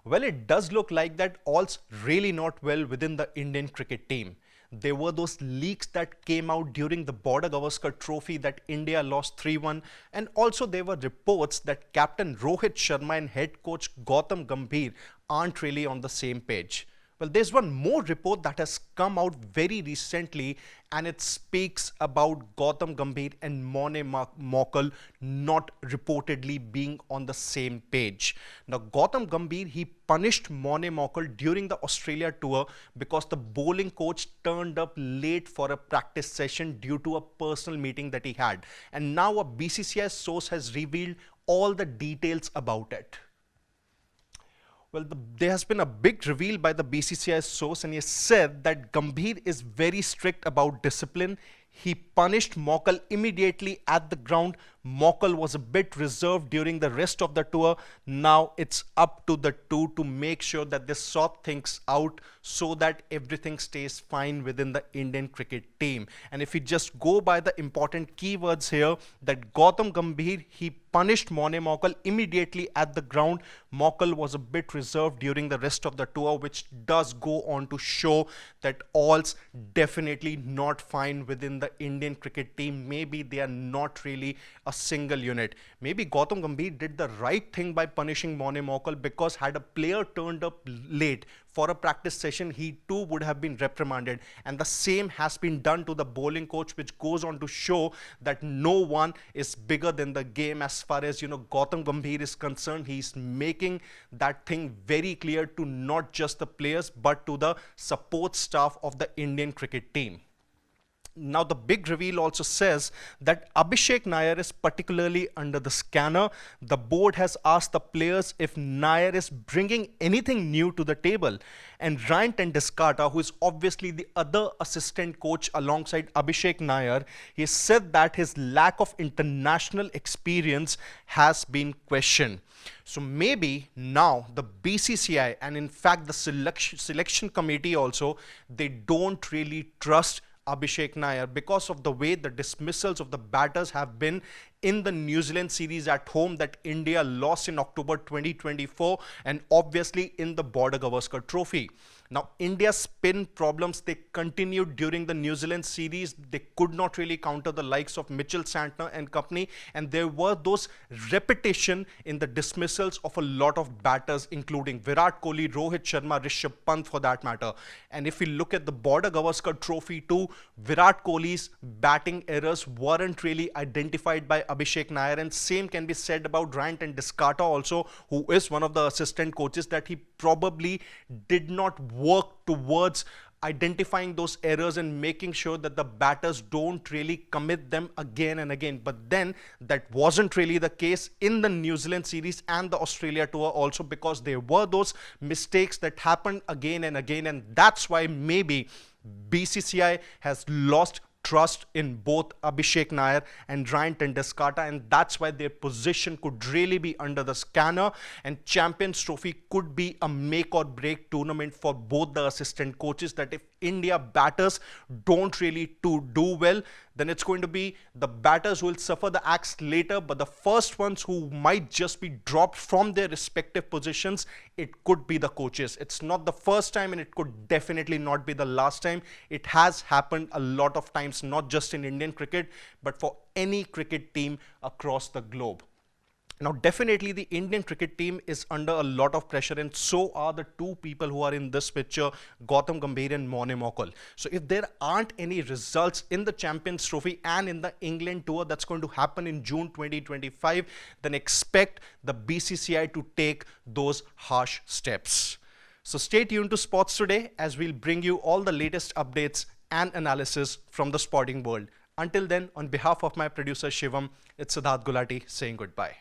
Well, it does look like that all's really not well within the Indian cricket team. There were those leaks that came out during the Border Gavaskar Trophy that India lost 3-1, and also there were reports that Captain Rohit Sharma and head coach Gautam Gambhir aren't really on the same page. Well, there's one more report that has come out very recently, and it speaks about Gautam Gambhir and Morne Morkel not reportedly being on the same page. Now, Gautam Gambhir, he punished Morne Morkel during the Australia tour because the bowling coach turned up late for a practice session due to a personal meeting that he had. And now a BCCI source has revealed all the details about it. Well, there has been a big reveal by the BCCI source, and he said that Gambhir is very strict about discipline. He punished Morkel immediately at the ground. Morkel was a bit reserved during the rest of the tour. Now it's up to the two to make sure that they sort things out so that everything stays fine within the Indian cricket team. And if we just go by the important keywords here, that Gautam Gambhir, he punished Morne Morkel immediately at the ground. Morkel was a bit reserved during the rest of the tour, which does go on to show that all's definitely not fine within the Indian cricket team. Maybe they are not really a single unit. Maybe Gautam Gambhir did the right thing by punishing Morne Morkel, because had a player turned up late for a practice session, he too would have been reprimanded. And the same has been done to the bowling coach, which goes on to show that no one is bigger than the game as far as, Gautam Gambhir is concerned. He's making that thing very clear to not just the players, but to the support staff of the Indian cricket team. Now, the big reveal also says that Abhishek Nair is particularly under the scanner. The board has asked the players if Nair is bringing anything new to the table. And Ryan Tenduskarta, who is obviously the other assistant coach alongside Abhishek Nair, he said that his lack of international experience has been questioned. So maybe now the BCCI and in fact the selection committee also, they don't really trust Abhishek Nair because of the way the dismissals of the batters have been in the New Zealand series at home that India lost in October 2024, and obviously in the Border Gavaskar Trophy. Now, India's spin problems, they continued during the New Zealand series. They could not really counter the likes of Mitchell Santner and company, and there were those repetition in the dismissals of a lot of batters, including Virat Kohli, Rohit Sharma, Rishabh Pant for that matter. And if we look at the Border Gavaskar Trophy too, Virat Kohli's batting errors weren't really identified by Abhishek Nair, and same can be said about Ryan Tenduskarta also, who is one of the assistant coaches, that he probably did not work towards identifying those errors and making sure that the batters don't really commit them again and again. But then that wasn't really the case in the New Zealand series and the Australia tour also, because there were those mistakes that happened again and again, and that's why maybe BCCI has lost trust in both Abhishek Nair and Ryan Tenduskarta, and that's why their position could really be under the scanner, and Champions Trophy could be a make or break tournament for both the assistant coaches. That if India batters don't really do well, then it's going to be the batters who will suffer the axe later, but the first ones who might just be dropped from their respective positions, it could be the coaches. It's not the first time, and it could definitely not be the last time. It has happened a lot of times, not just in Indian cricket, but for any cricket team across the globe. Now, definitely the Indian cricket team is under a lot of pressure, and so are the two people who are in this picture, Gautam Gambhir and Morne Morkel. So if there aren't any results in the Champions Trophy and in the England tour that's going to happen in June 2025, then expect the BCCI to take those harsh steps. So stay tuned to Sports Today as we'll bring you all the latest updates and analysis from the sporting world. Until then, on behalf of my producer Shivam, it's Siddharth Gulati saying goodbye.